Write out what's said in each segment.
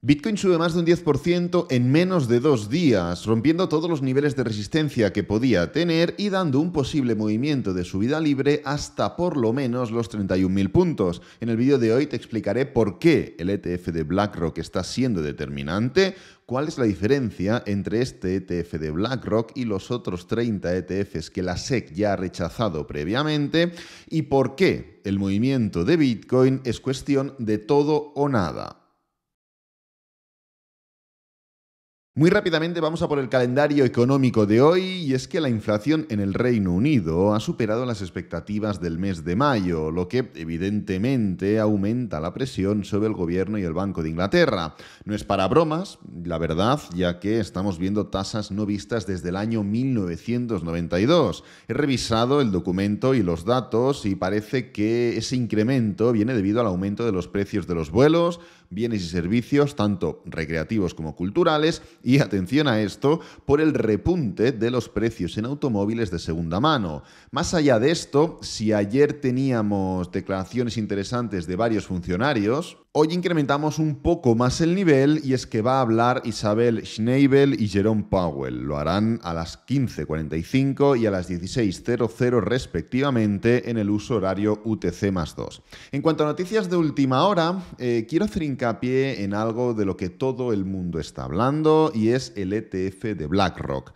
Bitcoin sube más de un 10% en menos de 2 días, rompiendo todos los niveles de resistencia que podía tener y dando un posible movimiento de subida libre hasta por lo menos los 31.000 puntos. En el vídeo de hoy te explicaré por qué el ETF de BlackRock está siendo determinante, cuál es la diferencia entre este ETF de BlackRock y los otros 30 ETFs que la SEC ya ha rechazado previamente y por qué el movimiento de Bitcoin es cuestión de todo o nada. Muy rápidamente vamos a por el calendario económico de hoy y es que la inflación en el Reino Unido ha superado las expectativas del mes de mayo, lo que evidentemente aumenta la presión sobre el gobierno y el Banco de Inglaterra. No es para bromas, la verdad, ya que estamos viendo tasas no vistas desde el año 1992. He revisado el documento y los datos y parece que ese incremento viene debido al aumento de los precios de los vuelos, bienes y servicios, tanto recreativos como culturales, y atención a esto, por el repunte de los precios en automóviles de segunda mano. Más allá de esto, si ayer teníamos declaraciones interesantes de varios funcionarios, hoy incrementamos un poco más el nivel y es que va a hablar Isabel Schnabel y Jerome Powell. Lo harán a las 15:45 y a las 16:00 respectivamente en el uso horario UTC+2. En cuanto a noticias de última hora, quiero hacer hincapié en algo de lo que todo el mundo está hablando y es el ETF de BlackRock.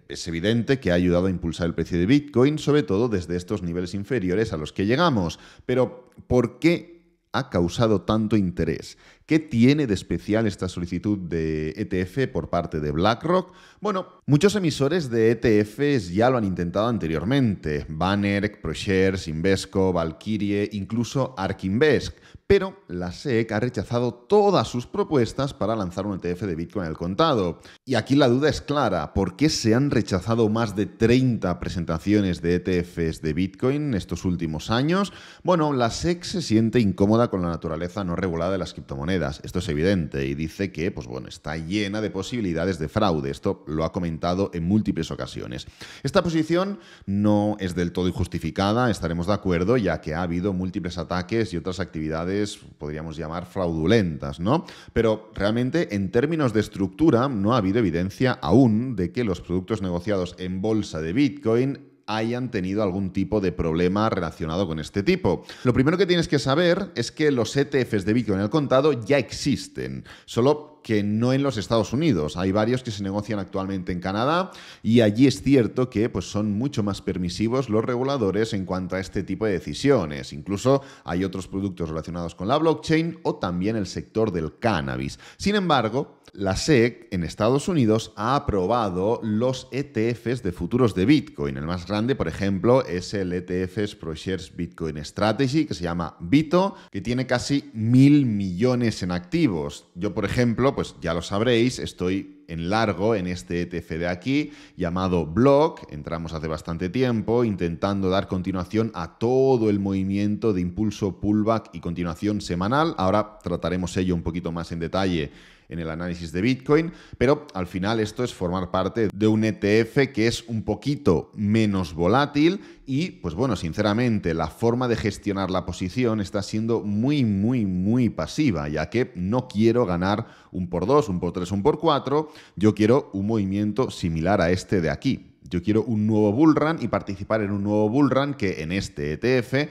Es evidente que ha ayudado a impulsar el precio de Bitcoin, sobre todo desde estos niveles inferiores a los que llegamos. Pero, ¿por qué ha causado tanto interés? ¿Qué tiene de especial esta solicitud de ETF por parte de BlackRock? Bueno, muchos emisores de ETFs ya lo han intentado anteriormente. Banner, ProShares, Invesco, Valkyrie, incluso ARK Invest. Pero la SEC ha rechazado todas sus propuestas para lanzar un ETF de Bitcoin al contado. Y aquí la duda es clara. ¿Por qué se han rechazado más de 30 presentaciones de ETFs de Bitcoin estos últimos años? Bueno, la SEC se siente incómoda con la naturaleza no regulada de las criptomonedas. Esto es evidente y dice que está llena de posibilidades de fraude. Esto lo ha comentado en múltiples ocasiones. Esta posición no es del todo injustificada, estaremos de acuerdo, ya que ha habido múltiples ataques y otras actividades podríamos llamar fraudulentas, ¿no? Pero realmente en términos de estructura no ha habido evidencia aún de que los productos negociados en bolsa de Bitcoin hayan tenido algún tipo de problema relacionado con este tipo. Lo primero que tienes que saber es que los ETFs de Bitcoin al contado ya existen, solo que no en los Estados Unidos. Hay varios que se negocian actualmente en Canadá y allí es cierto que son mucho más permisivos los reguladores en cuanto a este tipo de decisiones. Incluso hay otros productos relacionados con la blockchain o también el sector del cannabis. Sin embargo, la SEC en Estados Unidos ha aprobado los ETFs de futuros de Bitcoin. El más grande, por ejemplo, es el ETF ProShares Bitcoin Strategy, que se llama BITO, que tiene casi 1.000 millones en activos. Yo, por ejemplo, ya lo sabréis, estoy en largo en este ETF de aquí, llamado Block. Entramos hace bastante tiempo intentando dar continuación a todo el movimiento de impulso pullback y continuación semanal. Ahora trataremos ello un poquito más en detalle en el análisis de Bitcoin, pero al final esto es formar parte de un ETF que es un poquito menos volátil y, sinceramente, la forma de gestionar la posición está siendo muy pasiva, ya que no quiero ganar un por 2, un por 3, un por 4, yo quiero un movimiento similar a este de aquí. Yo quiero un nuevo bullrun y participar en un nuevo bullrun que en este ETF,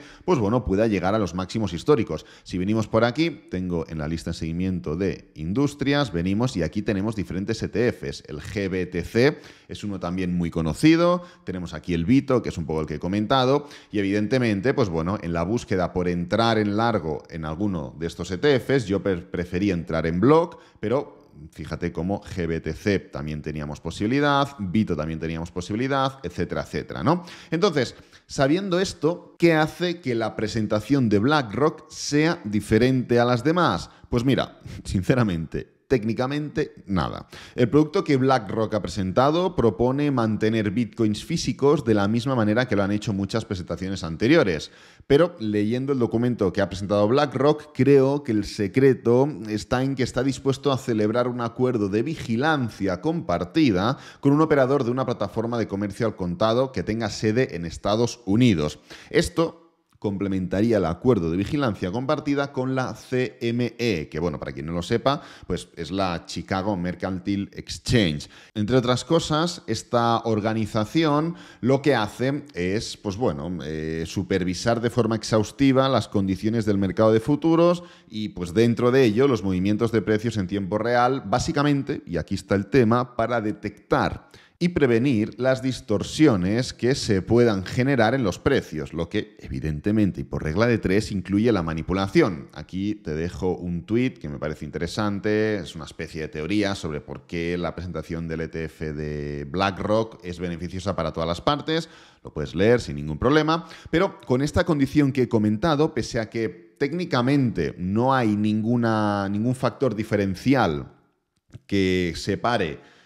pueda llegar a los máximos históricos. Si venimos por aquí, tengo en la lista de seguimiento de industrias, venimos y aquí tenemos diferentes ETFs. El GBTC es uno también muy conocido, tenemos aquí el BITO, que es un poco el que he comentado, y evidentemente, en la búsqueda por entrar en largo en alguno de estos ETFs, yo prefería entrar en Block, pero fíjate cómo GBTC también teníamos posibilidad, BITO también teníamos posibilidad, etcétera, etcétera, ¿no? Entonces, sabiendo esto, ¿qué hace que la presentación de BlackRock sea diferente a las demás? Pues mira, sinceramente, técnicamente, nada. El producto que BlackRock ha presentado propone mantener bitcoins físicos de la misma manera que lo han hecho muchas presentaciones anteriores. Pero leyendo el documento que ha presentado BlackRock, creo que el secreto está en que está dispuesto a celebrar un acuerdo de vigilancia compartida con un operador de una plataforma de comercio al contado que tenga sede en Estados Unidos. Esto complementaría el acuerdo de vigilancia compartida con la CME, que bueno, para quien no lo sepa, pues es la Chicago Mercantile Exchange. Entre otras cosas, esta organización lo que hace es, pues bueno, supervisar de forma exhaustiva las condiciones del mercado de futuros y pues dentro de ello los movimientos de precios en tiempo real, básicamente, y aquí está el tema, para detectar y prevenir las distorsiones que se puedan generar en los precios, lo que evidentemente y por regla de tres incluye la manipulación. Aquí te dejo un tuit que me parece interesante, es una especie de teoría sobre por qué la presentación del ETF de BlackRock es beneficiosa para todas las partes, lo puedes leer sin ningún problema, pero con esta condición que he comentado, pese a que técnicamente no hay ningún factor diferencial que separe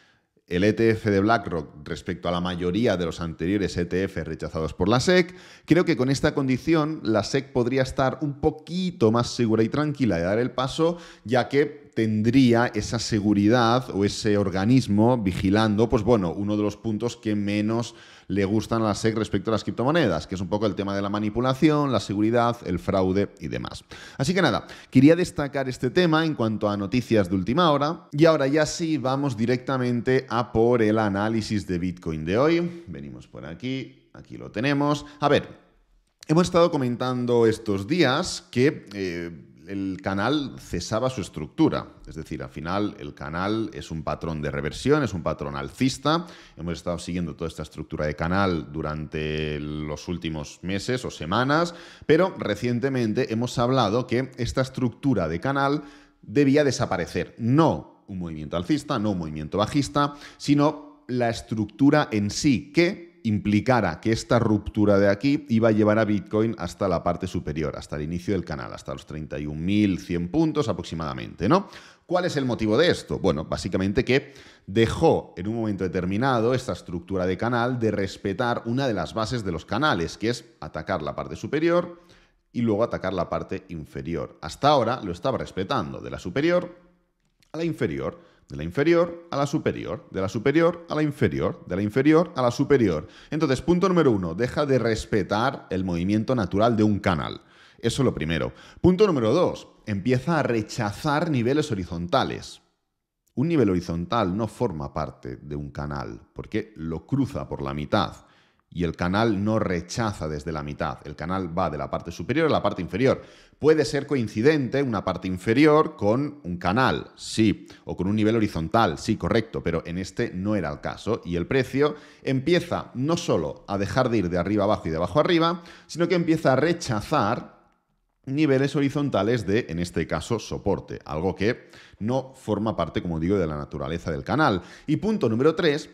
el ETF de BlackRock respecto a la mayoría de los anteriores ETF rechazados por la SEC, creo que con esta condición la SEC podría estar un poquito más segura y tranquila de dar el paso, ya que tendría esa seguridad o ese organismo vigilando, pues bueno, uno de los puntos que menos le gustan a la SEC respecto a las criptomonedas, que es un poco el tema de la manipulación, la seguridad, el fraude y demás. Así que nada, quería destacar este tema en cuanto a noticias de última hora y ahora ya sí vamos directamente a por el análisis de Bitcoin de hoy. Venimos por aquí, aquí lo tenemos. A ver, hemos estado comentando estos días que el canal cesaba su estructura, es decir, al final el canal es un patrón de reversión, es un patrón alcista. Hemos estado siguiendo toda esta estructura de canal durante los últimos meses o semanas, pero recientemente hemos hablado que esta estructura de canal debía desaparecer. No un movimiento alcista, no un movimiento bajista, sino la estructura en sí que implicara que esta ruptura de aquí iba a llevar a Bitcoin hasta la parte superior, hasta el inicio del canal, hasta los 31.100 puntos aproximadamente, ¿no? ¿Cuál es el motivo de esto? Bueno, básicamente que dejó en un momento determinado esta estructura de canal de respetar una de las bases de los canales, que es atacar la parte superior y luego atacar la parte inferior. Hasta ahora lo estaba respetando, de la superior a la inferior, de la inferior a la superior, de la superior a la inferior, de la inferior a la superior. Entonces, punto número 1, deja de respetar el movimiento natural de un canal. Eso es lo primero. Punto número 2, empieza a rechazar niveles horizontales. Un nivel horizontal no forma parte de un canal, porque lo cruza por la mitad. Y el canal no rechaza desde la mitad. El canal va de la parte superior a la parte inferior. Puede ser coincidente una parte inferior con un canal, sí, o con un nivel horizontal, sí, correcto, pero en este no era el caso. Y el precio empieza no solo a dejar de ir de arriba abajo y de abajo arriba, sino que empieza a rechazar niveles horizontales de, en este caso, soporte, algo que no forma parte, como digo, de la naturaleza del canal. Y punto número 3,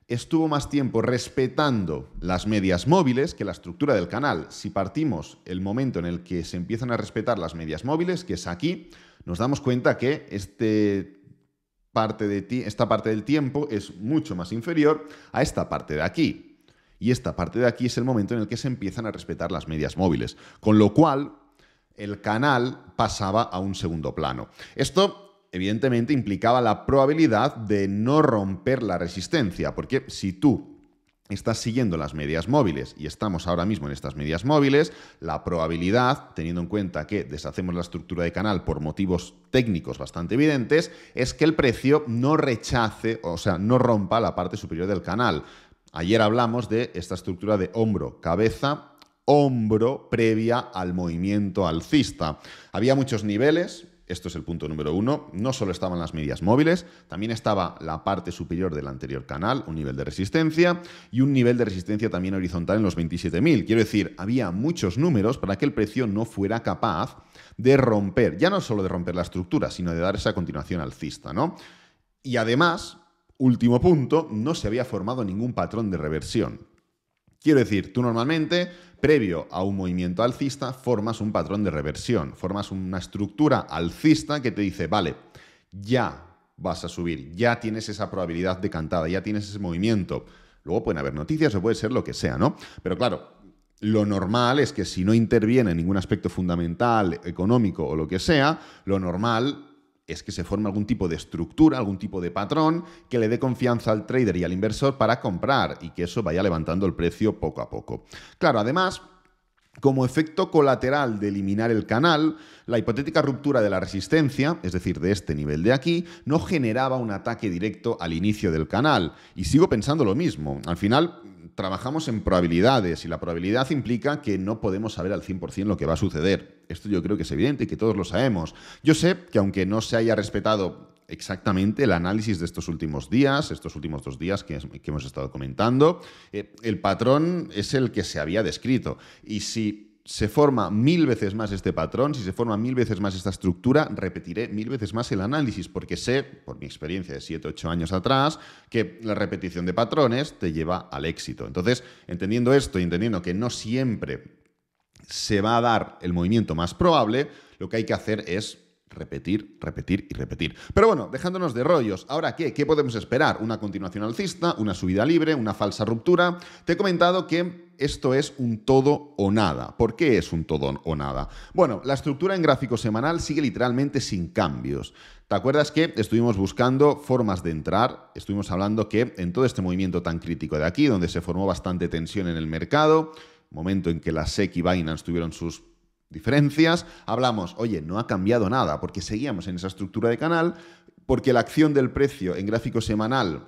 estuvo más tiempo respetando las medias móviles que la estructura del canal. Si partimos el momento en el que se empiezan a respetar las medias móviles, que es aquí, nos damos cuenta que esta parte del tiempo es mucho más inferior a esta parte de aquí. Y esta parte de aquí es el momento en el que se empiezan a respetar las medias móviles. Con lo cual, el canal pasaba a un segundo plano. Esto evidentemente implicaba la probabilidad de no romper la resistencia, porque si tú estás siguiendo las medias móviles y estamos ahora mismo en estas medias móviles, la probabilidad, teniendo en cuenta que deshacemos la estructura de canal por motivos técnicos bastante evidentes, es que el precio no rechace, o sea, no rompa la parte superior del canal. Ayer hablamos de esta estructura de hombro, cabeza, hombro previa al movimiento alcista. Había muchos niveles. Esto es el punto número 1. No solo estaban las medias móviles, también estaba la parte superior del anterior canal, un nivel de resistencia, y un nivel de resistencia también horizontal en los 27.000. Quiero decir, había muchos números para que el precio no fuera capaz de romper, ya no solo de romper la estructura, sino de dar esa continuación alcista, ¿no? Y además, último punto, no se había formado ningún patrón de reversión. Quiero decir, tú normalmente, previo a un movimiento alcista, formas un patrón de reversión, formas una estructura alcista que te dice, vale, ya vas a subir, ya tienes esa probabilidad decantada, ya tienes ese movimiento. Luego pueden haber noticias o puede ser lo que sea, ¿no? Pero claro, lo normal es que si no interviene ningún aspecto fundamental, económico o lo que sea, lo normal es que se forme algún tipo de estructura, algún tipo de patrón que le dé confianza al trader y al inversor para comprar y que eso vaya levantando el precio poco a poco. Claro, además, Como efecto colateral de eliminar el canal, la hipotética ruptura de la resistencia, es decir, de este nivel de aquí, no generaba un ataque directo al inicio del canal. Y sigo pensando lo mismo. Al final, trabajamos en probabilidades y la probabilidad implica que no podemos saber al 100% lo que va a suceder. Esto yo creo que es evidente y que todos lo sabemos. Yo sé que aunque no se haya respetado exactamente el análisis de estos últimos días, estos últimos 2 días que hemos estado comentando, el patrón es el que se había descrito. Y si se forma 1000 veces más este patrón, si se forma 1000 veces más esta estructura, repetiré 1000 veces más el análisis, porque sé, por mi experiencia de 7 o 8 años atrás, que la repetición de patrones te lleva al éxito. Entonces, entendiendo esto y entendiendo que no siempre se va a dar el movimiento más probable, lo que hay que hacer es repetir, repetir y repetir. Pero bueno, dejándonos de rollos, ¿ahora qué? ¿Qué podemos esperar? ¿Una continuación alcista? ¿Una subida libre? ¿Una falsa ruptura? Te he comentado que esto es un todo o nada. ¿Por qué es un todo o nada? Bueno, la estructura en gráfico semanal sigue literalmente sin cambios. ¿Te acuerdas que estuvimos buscando formas de entrar? Estuvimos hablando que en todo este movimiento tan crítico de aquí, donde se formó bastante tensión en el mercado, momento en que la SEC y Binance tuvieron sus diferencias, hablamos, oye, no ha cambiado nada, porque seguíamos en esa estructura de canal, porque la acción del precio en gráfico semanal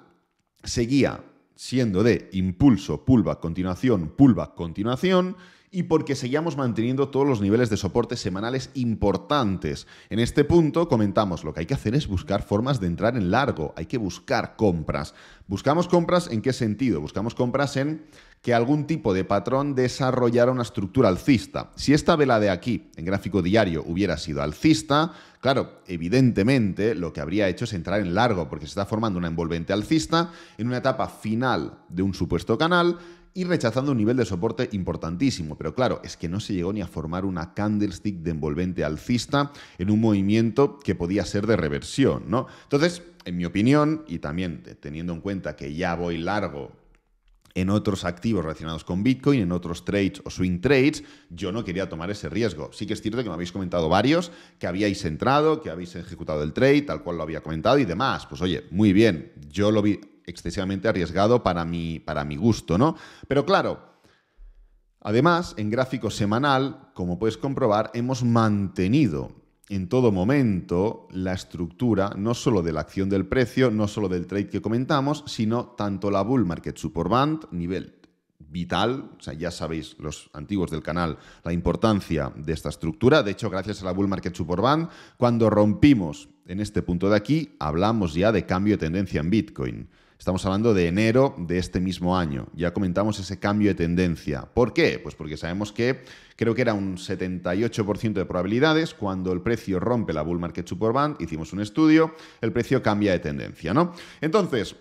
seguía siendo de impulso, pullback, continuación, y porque seguíamos manteniendo todos los niveles de soporte semanales importantes. En este punto comentamos, lo que hay que hacer es buscar formas de entrar en largo, hay que buscar compras. ¿Buscamos compras en qué sentido? Buscamos compras en que algún tipo de patrón desarrollara una estructura alcista. Si esta vela de aquí, en gráfico diario, hubiera sido alcista, claro, evidentemente lo que habría hecho es entrar en largo, porque se está formando una envolvente alcista en una etapa final de un supuesto canal y rechazando un nivel de soporte importantísimo. Pero claro, es que no se llegó ni a formar una candlestick de envolvente alcista en un movimiento que podía ser de reversión, ¿no? Entonces, en mi opinión, y también teniendo en cuenta que ya voy largo en otros activos relacionados con Bitcoin, en otros trades o swing trades, yo no quería tomar ese riesgo. Sí que es cierto que me habéis comentado varios, que habíais entrado, que habéis ejecutado el trade, tal cual lo había comentado y demás. Pues oye, muy bien, yo lo vi excesivamente arriesgado para mi gusto, ¿no? Pero claro, además, en gráfico semanal, como puedes comprobar, hemos mantenido en todo momento la estructura no solo de la acción del precio, no solo del trade que comentamos, sino tanto la Bull Market Support Band, nivel vital, o sea, ya sabéis los antiguos del canal la importancia de esta estructura. De hecho, gracias a la Bull Market Support Band, cuando rompimos en este punto de aquí, hablamos ya de cambio de tendencia en Bitcoin. Estamos hablando de enero de este mismo año. Ya comentamos ese cambio de tendencia. ¿Por qué? Pues porque sabemos que creo que era un 78% de probabilidades. Cuando el precio rompe la Bull Market Support Band, hicimos un estudio, el precio cambia de tendencia, ¿no? Entonces,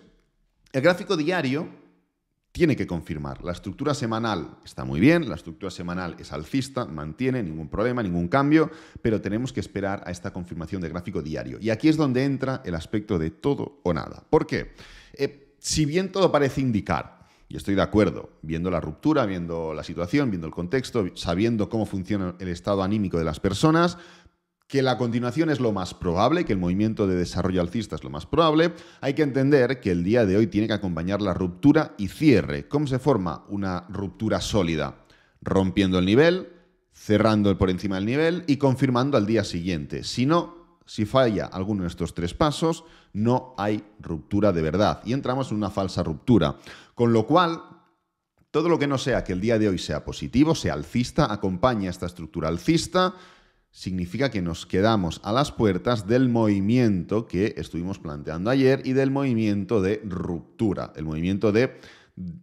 el gráfico diario tiene que confirmar. La estructura semanal está muy bien, la estructura semanal es alcista, mantiene ningún problema, ningún cambio, pero tenemos que esperar a esta confirmación de gráfico diario. Y aquí es donde entra el aspecto de todo o nada. ¿Por qué? Si bien todo parece indicar, y estoy de acuerdo, viendo la ruptura, viendo la situación, viendo el contexto, sabiendo cómo funciona el estado anímico de las personas, que la continuación es lo más probable, que el movimiento de desarrollo alcista es lo más probable, hay que entender que el día de hoy tiene que acompañar la ruptura y cierre. ¿Cómo se forma una ruptura sólida? Rompiendo el nivel, cerrando por encima del nivel y confirmando al día siguiente. Si falla alguno de estos 3 pasos, no hay ruptura de verdad y entramos en una falsa ruptura. Con lo cual, todo lo que no sea que el día de hoy sea positivo, sea alcista, acompañe a esta estructura alcista, significa que nos quedamos a las puertas del movimiento que estuvimos planteando ayer y del movimiento de ruptura, el movimiento de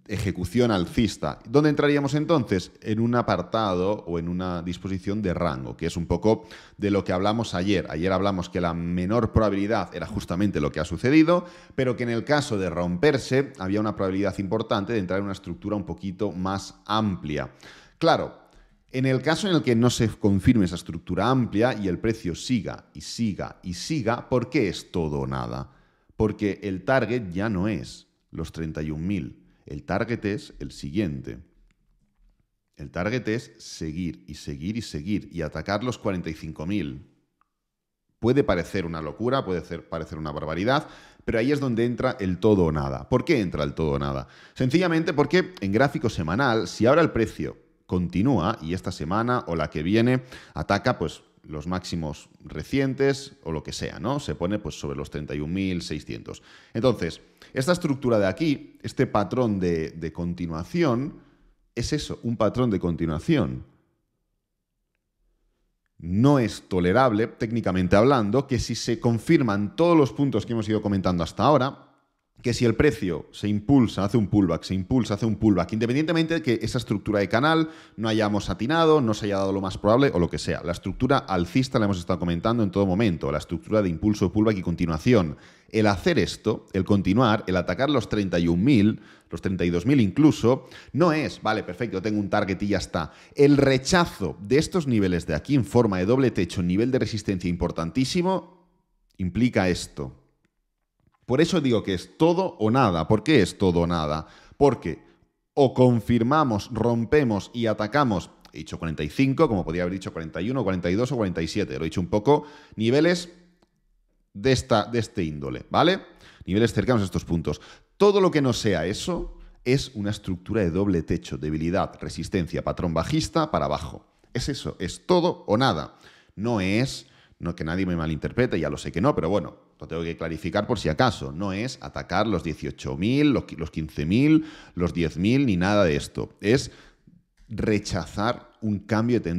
ejecución alcista. ¿Dónde entraríamos entonces? En un apartado o en una disposición de rango, que es un poco de lo que hablamos ayer. Ayer hablamos que la menor probabilidad era justamente lo que ha sucedido, pero que en el caso de romperse había una probabilidad importante de entrar en una estructura un poquito más amplia. Claro, en el caso en el que no se confirme esa estructura amplia y el precio siga y siga y siga, ¿por qué es todo o nada? Porque el target ya no es los 31.000. El target es el siguiente. El target es seguir y seguir y seguir y atacar los 45.000. Puede parecer una locura, puede parecer una barbaridad, pero ahí es donde entra el todo o nada. ¿Por qué entra el todo o nada? Sencillamente porque en gráfico semanal, si ahora el precio continúa y esta semana o la que viene ataca pues los máximos recientes o lo que sea, ¿no? Se pone pues sobre los 31.600. Entonces, esta estructura de aquí, este patrón de continuación, es eso, un patrón de continuación. No es tolerable, técnicamente hablando, que si se confirman todos los puntos que hemos ido comentando hasta ahora, que si el precio se impulsa, hace un pullback, se impulsa, hace un pullback, independientemente de que esa estructura de canal no hayamos atinado, no se haya dado lo más probable o lo que sea. La estructura alcista la hemos estado comentando en todo momento, la estructura de impulso, pullback y continuación. El hacer esto, el continuar, el atacar los 31.000, los 32.000 incluso, no es, vale, perfecto, tengo un target y ya está. El rechazo de estos niveles de aquí en forma de doble techo, nivel de resistencia importantísimo, implica esto. Por eso digo que es todo o nada. ¿Por qué es todo o nada? Porque o confirmamos, rompemos y atacamos, he dicho 45, como podría haber dicho 41, 42 o 47, lo he dicho un poco, niveles de este índole, ¿vale? Niveles cercanos a estos puntos. Todo lo que no sea eso es una estructura de doble techo, debilidad, resistencia, patrón bajista para abajo. Es eso, es todo o nada. No es, no que nadie me malinterprete, ya lo sé que no, pero bueno, lo tengo que clarificar por si acaso. No es atacar los 18.000, los 15.000, los 10.000, ni nada de esto. Es rechazar un cambio de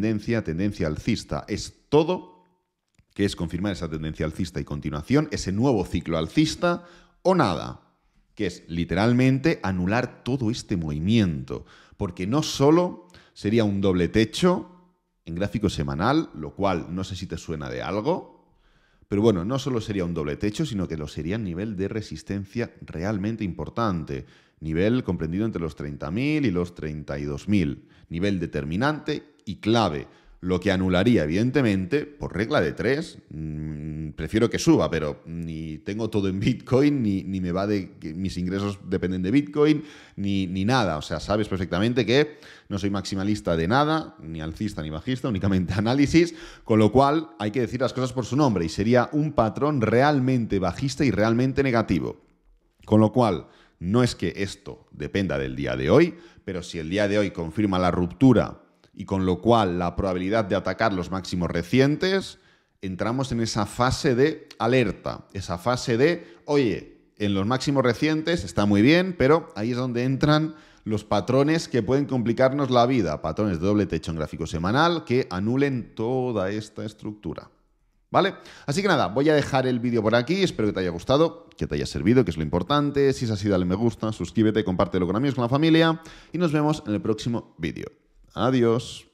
tendencia alcista. Es todo que es confirmar esa tendencia alcista y continuación, ese nuevo ciclo alcista o nada, que es literalmente anular todo este movimiento. Porque no solo sería un doble techo en gráfico semanal, lo cual no sé si te suena de algo, pero bueno, no solo sería un doble techo, sino que lo sería a nivel de resistencia realmente importante. Nivel comprendido entre los 30.000 y los 32.000. Nivel determinante y clave. Lo que anularía, evidentemente, por regla de 3, prefiero que suba, pero ni tengo todo en Bitcoin, ni me va de que mis ingresos dependen de Bitcoin, ni nada. O sea, sabes perfectamente que no soy maximalista de nada, ni alcista ni bajista, únicamente análisis, con lo cual hay que decir las cosas por su nombre y sería un patrón realmente bajista y realmente negativo. Con lo cual, no es que esto dependa del día de hoy, pero si el día de hoy confirma la ruptura y con lo cual la probabilidad de atacar los máximos recientes, entramos en esa fase de alerta, esa fase de, oye, en los máximos recientes está muy bien, pero ahí es donde entran los patrones que pueden complicarnos la vida, patrones de doble techo en gráfico semanal que anulen toda esta estructura. ¿Vale? Así que nada, voy a dejar el vídeo por aquí, espero que te haya gustado, que te haya servido, que es lo importante. Si es así, dale me gusta, suscríbete, compártelo con amigos, con la familia y nos vemos en el próximo vídeo. Adiós.